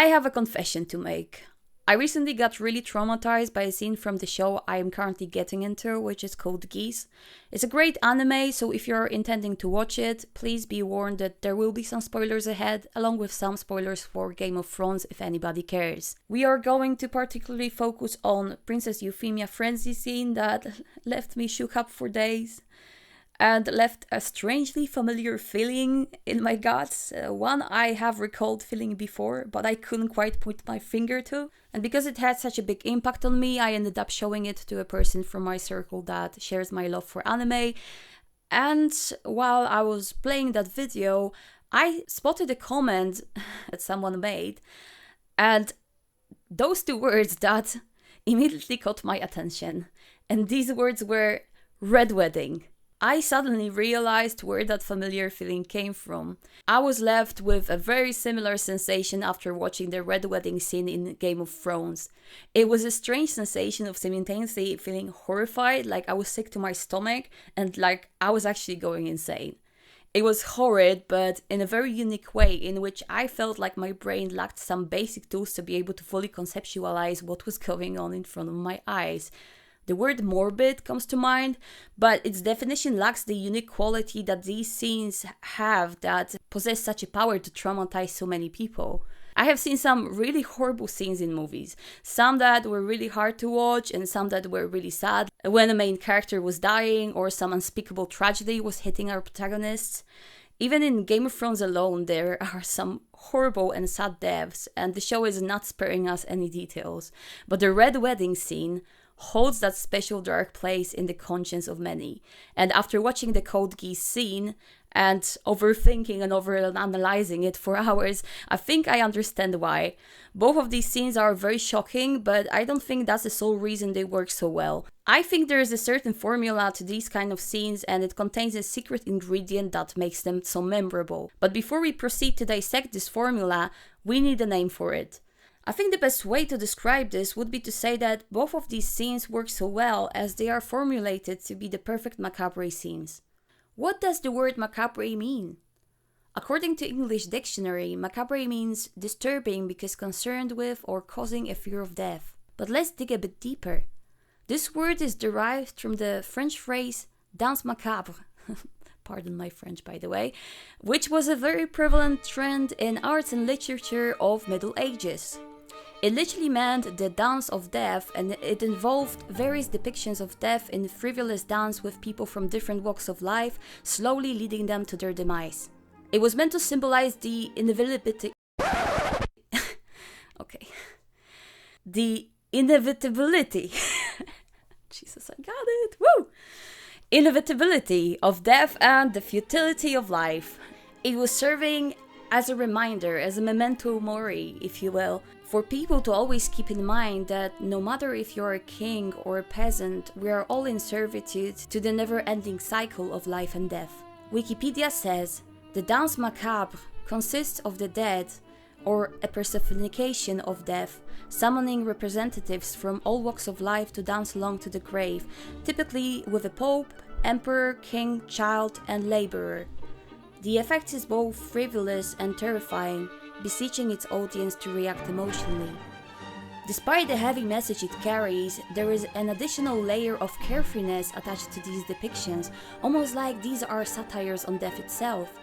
I have a confession to make. I recently got really traumatized by a scene from the show I am currently getting into, which is called Geass. It's a great anime, so if you're intending to watch it, please be warned that there will be some spoilers ahead, along with some spoilers for Game of Thrones if anybody cares. We are going to particularly focus on Princess Euphemia frenzy scene that left me shook up for days and left a strangely familiar feeling in my guts, one I have recalled feeling before, but I couldn't quite put my finger to. And because it had such a big impact on me, I ended up showing it to a person from my circle that shares my love for anime. And while I was playing that video, I spotted a comment that someone made, and those two words that immediately caught my attention. And these words were red wedding. I suddenly realized where that familiar feeling came from. I was left with a very similar sensation after watching the red wedding scene in Game of Thrones. It was a strange sensation of simultaneously feeling horrified, like I was sick to my stomach, and like I was actually going insane. It was horrid, but in a very unique way, in which I felt like my brain lacked some basic tools to be able to fully conceptualize what was going on in front of my eyes. The word morbid comes to mind, but its definition lacks the unique quality that these scenes have that possess such a power to traumatize so many people. I have seen some really horrible scenes in movies, some that were really hard to watch and some that were really sad, when a main character was dying or some unspeakable tragedy was hitting our protagonists. Even in Game of Thrones alone, there are some horrible and sad deaths, and the show is not sparing us any details. But the red wedding scene holds that special dark place in the conscience of many. And after watching the Code Geass scene and overthinking and overanalyzing it for hours, I think I understand why. Both of these scenes are very shocking, but I don't think that's the sole reason they work so well. I think there is a certain formula to these kind of scenes, and it contains a secret ingredient that makes them so memorable. But before we proceed to dissect this formula, we need a name for it. I think the best way to describe this would be to say that both of these scenes work so well as they are formulated to be the perfect macabre scenes. What does the word macabre mean? According to English dictionary, macabre means disturbing because concerned with or causing a fear of death. But let's dig a bit deeper. This word is derived from the French phrase danse macabre, pardon my French by the way, which was a very prevalent trend in arts and literature of Middle Ages. It literally meant the dance of death, and it involved various depictions of death in frivolous dance with people from different walks of life, slowly leading them to their demise. It was meant to symbolize the inevitability. Okay. The inevitability. Jesus, I got it. Woo! Inevitability of death and the futility of life. It was serving as a reminder, as a memento mori, if you will, for people to always keep in mind that no matter if you're a king or a peasant, we are all in servitude to the never-ending cycle of life and death. Wikipedia says, the danse macabre consists of the dead, or a personification of death, summoning representatives from all walks of life to dance along to the grave, typically with a pope, emperor, king, child, and laborer. The effect is both frivolous and terrifying, beseeching its audience to react emotionally. Despite the heavy message it carries, there is an additional layer of carefreeness attached to these depictions, almost like these are satires on death itself.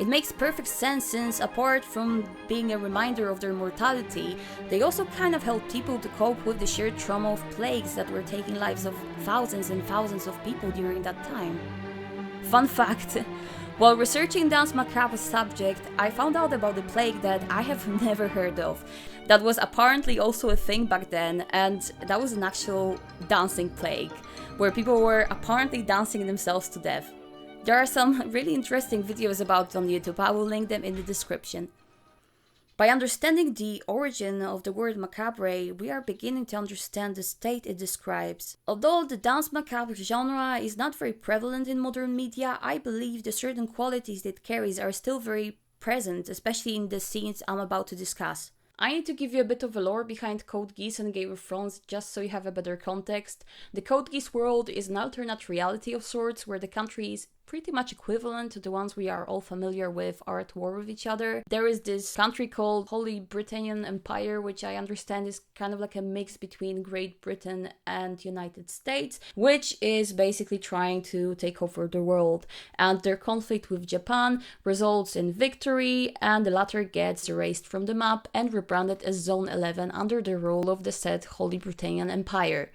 It makes perfect sense since, apart from being a reminder of their mortality, they also kind of help people to cope with the sheer trauma of plagues that were taking lives of thousands and thousands of people during that time. Fun fact, while researching Danse Macabre's subject, I found out about a plague that I have never heard of. That was apparently also a thing back then, and that was an actual dancing plague, where people were apparently dancing themselves to death. There are some really interesting videos about it on YouTube, I will link them in the description. By understanding the origin of the word macabre, we are beginning to understand the state it describes. Although the danse macabre genre is not very prevalent in modern media, I believe the certain qualities it carries are still very present, especially in the scenes I'm about to discuss. I need to give you a bit of a lore behind Code Geass and Game of Thrones, just so you have a better context. The Code Geass world is an alternate reality of sorts, where the country is pretty much equivalent to the ones we are all familiar with are at war with each other. There is this country called Holy Britannian Empire, which I understand is kind of like a mix between Great Britain and United States, which is basically trying to take over the world. And their conflict with Japan results in victory, and the latter gets erased from the map and rebranded as Zone 11 under the rule of the said Holy Britannian Empire.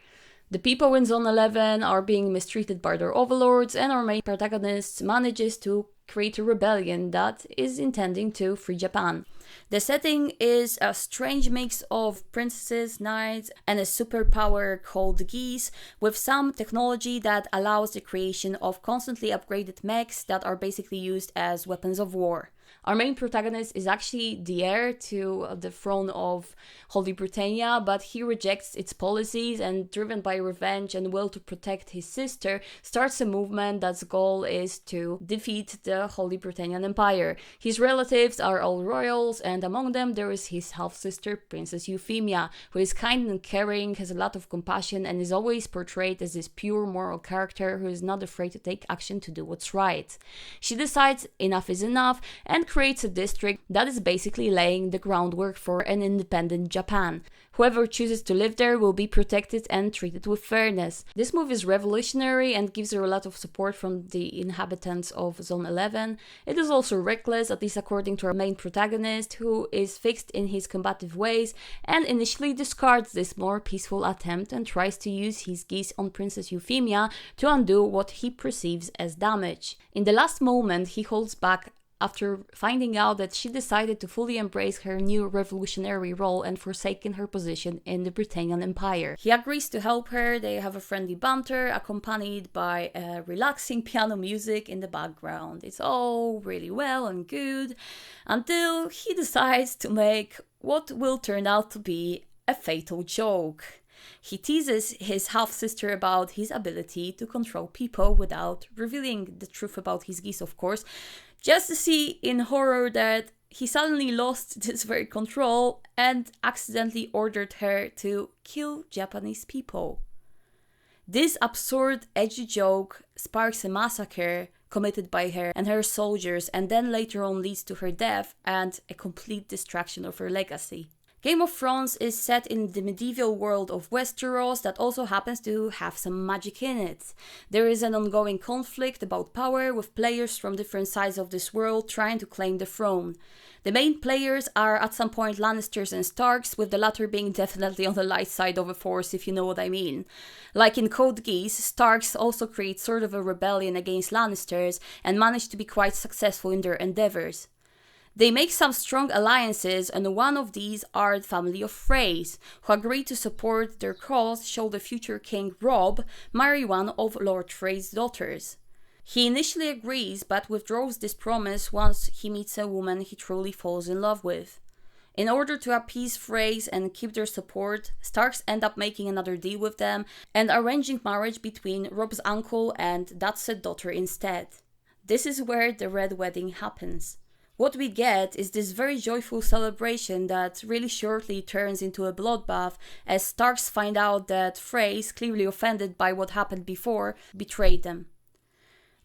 The people in Zone 11 are being mistreated by their overlords, and our main protagonist manages to create a rebellion that is intending to free Japan. The setting is a strange mix of princesses, knights, and a superpower called Geass, with some technology that allows the creation of constantly upgraded mechs that are basically used as weapons of war. Our main protagonist is actually the heir to the throne of Holy Britannia, but he rejects its policies and, driven by revenge and will to protect his sister, starts a movement that's goal is to defeat the Holy Britannian Empire. His relatives are all royals, and among them there is his half-sister, Princess Euphemia, who is kind and caring, has a lot of compassion, and is always portrayed as this pure moral character who is not afraid to take action to do what's right. She decides enough is enough and creates a district that is basically laying the groundwork for an independent Japan. Whoever chooses to live there will be protected and treated with fairness. This move is revolutionary and gives her a lot of support from the inhabitants of Zone 11. It is also reckless, at least according to our main protagonist, who is fixed in his combative ways and initially discards this more peaceful attempt and tries to use his geese on Princess Euphemia to undo what he perceives as damage. In the last moment, he holds back after finding out that she decided to fully embrace her new revolutionary role and forsaken her position in the Britannian Empire. He agrees to help her. They have a friendly banter accompanied by relaxing piano music in the background. It's all really well and good until he decides to make what will turn out to be a fatal joke. He teases his half-sister about his ability to control people without revealing the truth about his geese, of course, just to see in horror that he suddenly lost this very control and accidentally ordered her to kill Japanese people. This absurd, edgy joke sparks a massacre committed by her and her soldiers, and then later on leads to her death and a complete destruction of her legacy. Game of Thrones is set in the medieval world of Westeros that also happens to have some magic in it. There is an ongoing conflict about power with players from different sides of this world trying to claim the throne. The main players are at some point Lannisters and Starks, with the latter being definitely on the light side of the force, if you know what I mean. Like in Code Geass, Starks also create sort of a rebellion against Lannisters and manage to be quite successful in their endeavors. They make some strong alliances, and one of these are the family of Freys, who agree to support their cause should the future king Robb marry one of Lord Frey's daughters. He initially agrees, but withdraws this promise once he meets a woman he truly falls in love with. In order to appease Freys and keep their support, Starks end up making another deal with them and arranging marriage between Robb's uncle and that said daughter instead. This is where the Red Wedding happens. What we get is this very joyful celebration that really shortly turns into a bloodbath as Starks find out that Freys, clearly offended by what happened before, betrayed them.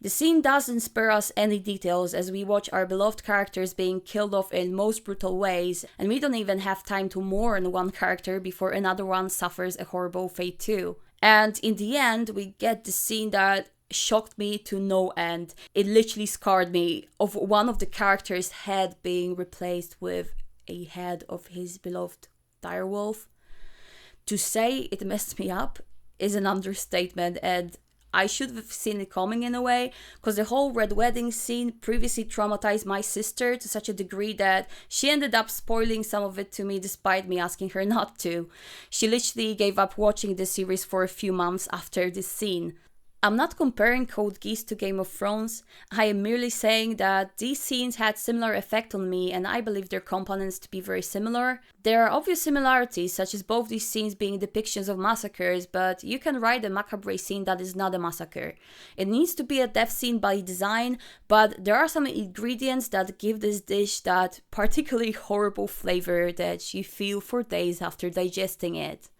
The scene doesn't spare us any details as we watch our beloved characters being killed off in most brutal ways, and we don't even have time to mourn one character before another one suffers a horrible fate too. And in the end, we get the scene that shocked me to no end. It literally scarred me, of one of the characters' head being replaced with a head of his beloved direwolf. To say it messed me up is an understatement, and I should have seen it coming in a way, because the whole Red Wedding scene previously traumatized my sister to such a degree that she ended up spoiling some of it to me despite me asking her not to. She literally gave up watching the series for a few months after this scene. I'm not comparing Code Geass to Game of Thrones. I am merely saying that these scenes had similar effect on me, and I believe their components to be very similar. There are obvious similarities, such as both these scenes being depictions of massacres, but you can write a macabre scene that is not a massacre. It needs to be a death scene by design, but there are some ingredients that give this dish that particularly horrible flavor that you feel for days after digesting it.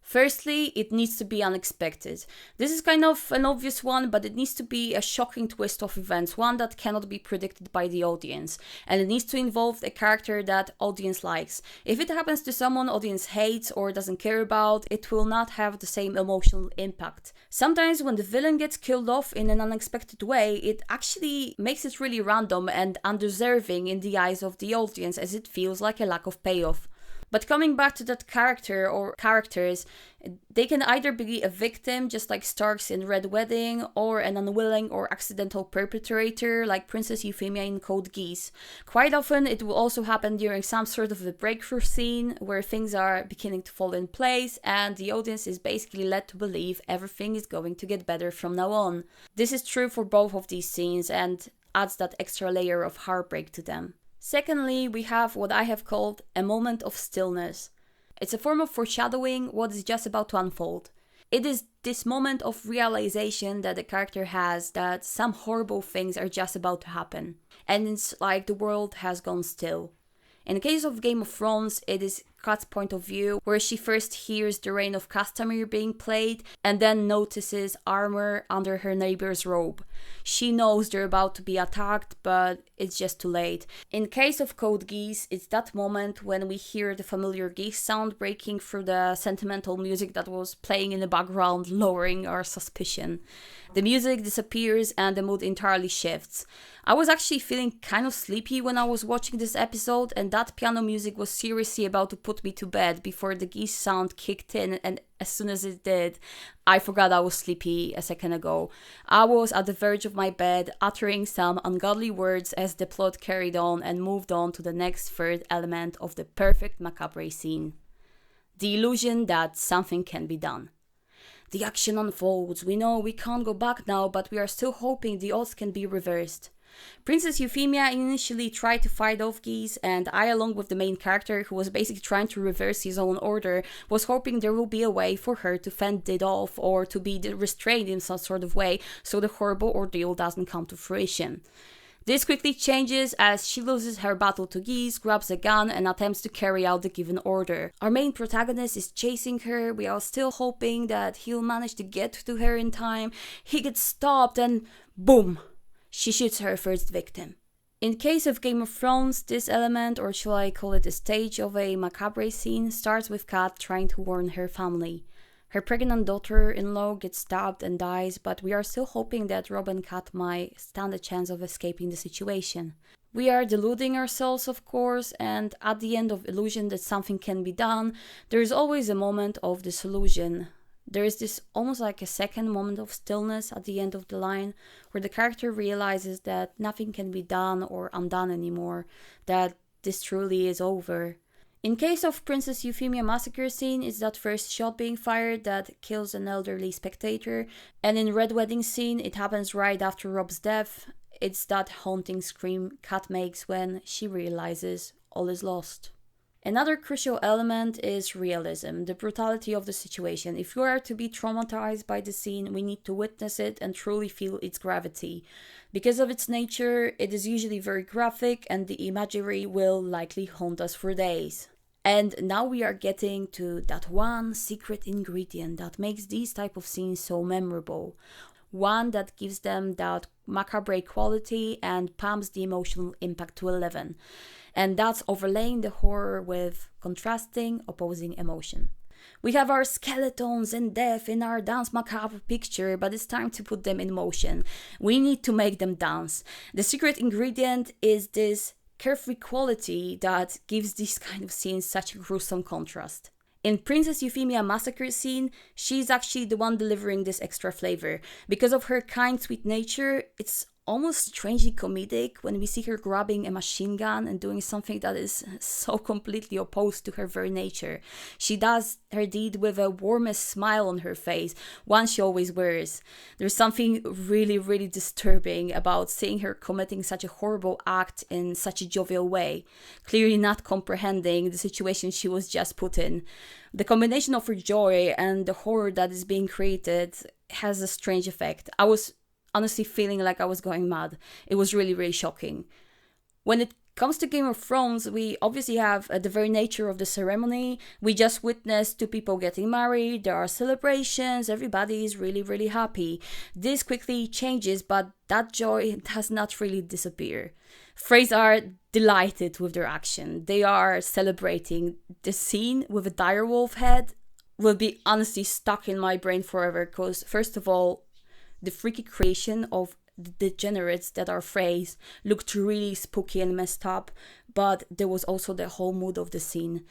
Firstly, it needs to be unexpected. This is kind of an obvious one, but it needs to be a shocking twist of events, one that cannot be predicted by the audience. And it needs to involve a character that audience likes. If it happens to someone audience hates or doesn't care about, it will not have the same emotional impact. Sometimes when the villain gets killed off in an unexpected way, it actually makes it really random and undeserving in the eyes of the audience, as it feels like a lack of payoff. But coming back to that character or characters, they can either be a victim, just like Starks in Red Wedding, or an unwilling or accidental perpetrator, like Princess Euphemia in Code Geass. Quite often, it will also happen during some sort of a breakthrough scene, where things are beginning to fall in place, and the audience is basically led to believe everything is going to get better from now on. This is true for both of these scenes, and adds that extra layer of heartbreak to them. Secondly, we have what I have called a moment of stillness. It's a form of foreshadowing what is just about to unfold. It is this moment of realization that the character has that some horrible things are just about to happen. And it's like the world has gone still. In the case of Game of Thrones, it is Kat's point of view, where she first hears the Reign of Castamere being played and then notices armor under her neighbor's robe. She knows they're about to be attacked, but it's just too late. In case of Code Geass, it's that moment when we hear the familiar Geass sound breaking through the sentimental music that was playing in the background, lowering our suspicion. The music disappears and the mood entirely shifts. I was actually feeling kind of sleepy when I was watching this episode, and that piano music was seriously about to put me to bed before the Geass sound kicked in, and as soon as it did, I forgot I was sleepy a second ago. I was at the verge of my bed, uttering some ungodly words as the plot carried on and moved on to the next third element of the perfect macabre scene. The illusion that something can be done. The action unfolds. We know we can't go back now, but we are still hoping the odds can be reversed. Princess Euphemia initially tried to fight off Geass, and I, along with the main character who was basically trying to reverse his own order, was hoping there will be a way for her to fend it off or to be restrained in some sort of way so the horrible ordeal doesn't come to fruition. This quickly changes as she loses her battle to Geass, grabs a gun and attempts to carry out the given order. Our main protagonist is chasing her. We are still hoping that he'll manage to get to her in time. He gets stopped and boom! She shoots her first victim. In case of Game of Thrones, this element, or shall I call it a stage of a macabre scene, starts with Kat trying to warn her family. Her pregnant daughter-in-law gets stabbed and dies, but we are still hoping that Robb and Kat might stand a chance of escaping the situation. We are deluding ourselves, of course, and at the end of illusion that something can be done, there is always a moment of disillusion. There is this almost like a second moment of stillness at the end of the line, where the character realizes that nothing can be done or undone anymore, that this truly is over. In case of Princess Euphemia massacre scene, it's that first shot being fired that kills an elderly spectator, and in Red Wedding scene, it happens right after Robb's death. It's that haunting scream Kat makes when she realizes all is lost. Another crucial element is realism, the brutality of the situation. If you are to be traumatized by the scene, we need to witness it and truly feel its gravity. Because of its nature, it is usually very graphic and the imagery will likely haunt us for days. And now we are getting to that one secret ingredient that makes these type of scenes so memorable. One that gives them that macabre quality and pumps the emotional impact to 11. And that's overlaying the horror with contrasting, opposing emotion. We have our skeletons and death in our dance macabre picture, but it's time to put them in motion. We need to make them dance. The secret ingredient is this carefree quality that gives these kind of scenes such a gruesome contrast. In Princess Euphemia massacre scene, she's actually the one delivering this extra flavor. Because of her kind, sweet nature, it's almost strangely comedic when we see her grabbing a machine gun and doing something that is so completely opposed to her very nature. She does her deed with a warmest smile on her face, one she always wears. There's something really, really disturbing about seeing her committing such a horrible act in such a jovial way, clearly not comprehending the situation she was just put in. The combination of her joy and the horror that is being created has a strange effect. I was honestly feeling like I was going mad. It was really, really shocking. When it Comes to Game of Thrones, we obviously have the very nature of the ceremony. We just witnessed two people getting married, there are celebrations, everybody is really, really happy. This quickly changes, but that joy does not really disappear. Freys are delighted with their action. They are celebrating. The scene with a direwolf head will be honestly stuck in my brain forever, because first of all, the freaky creation of the degenerates that are Freys looked really spooky and messed up, but there was also the whole mood of the scene.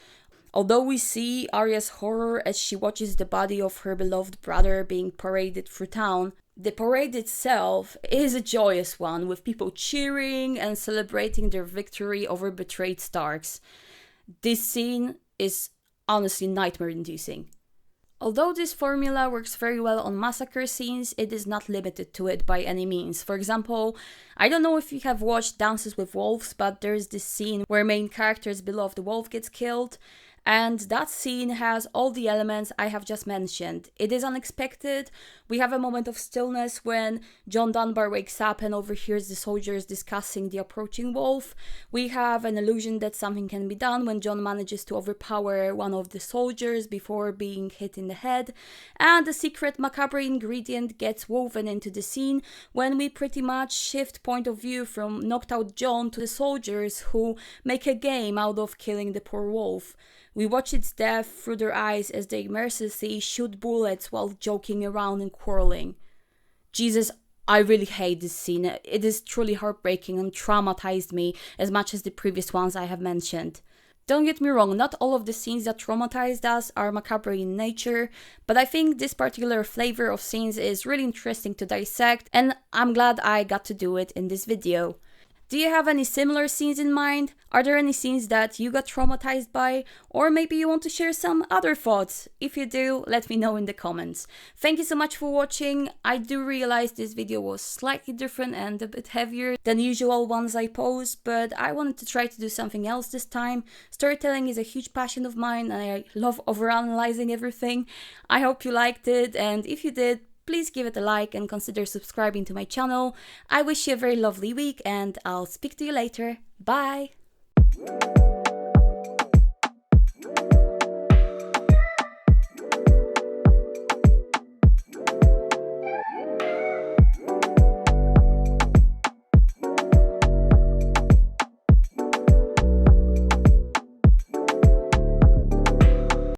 Although we see Arya's horror as she watches the body of her beloved brother being paraded through town, the parade itself is a joyous one, with people cheering and celebrating their victory over betrayed Starks. This scene is honestly nightmare-inducing. Although this formula works very well on massacre scenes, it is not limited to it by any means. For example, I don't know if you have watched Dances with Wolves, but there's this scene where main character's beloved wolf gets killed, and that scene has all the elements I have just mentioned. It is unexpected. We have a moment of stillness when John Dunbar wakes up and overhears the soldiers discussing the approaching wolf. We have an illusion that something can be done when John manages to overpower one of the soldiers before being hit in the head. And the secret macabre ingredient gets woven into the scene when we pretty much shift point of view from knocked out John to the soldiers who make a game out of killing the poor wolf. We watch its death through their eyes as they mercilessly shoot bullets while joking around and quarreling. Jesus, I really hate this scene. It is truly heartbreaking and traumatized me as much as the previous ones I have mentioned. Don't get me wrong, not all of the scenes that traumatized us are macabre in nature, but I think this particular flavor of scenes is really interesting to dissect, and I'm glad I got to do it in this video. Do you have any similar scenes in mind? Are there any scenes that you got traumatized by? Or maybe you want to share some other thoughts? If you do, let me know in the comments. Thank you so much for watching. I do realize this video was slightly different and a bit heavier than usual ones I post, but I wanted to try to do something else this time. Storytelling is a huge passion of mine and I love overanalyzing everything. I hope you liked it, and if you did, please give it a like and consider subscribing to my channel. I wish you a very lovely week and I'll speak to you later. Bye!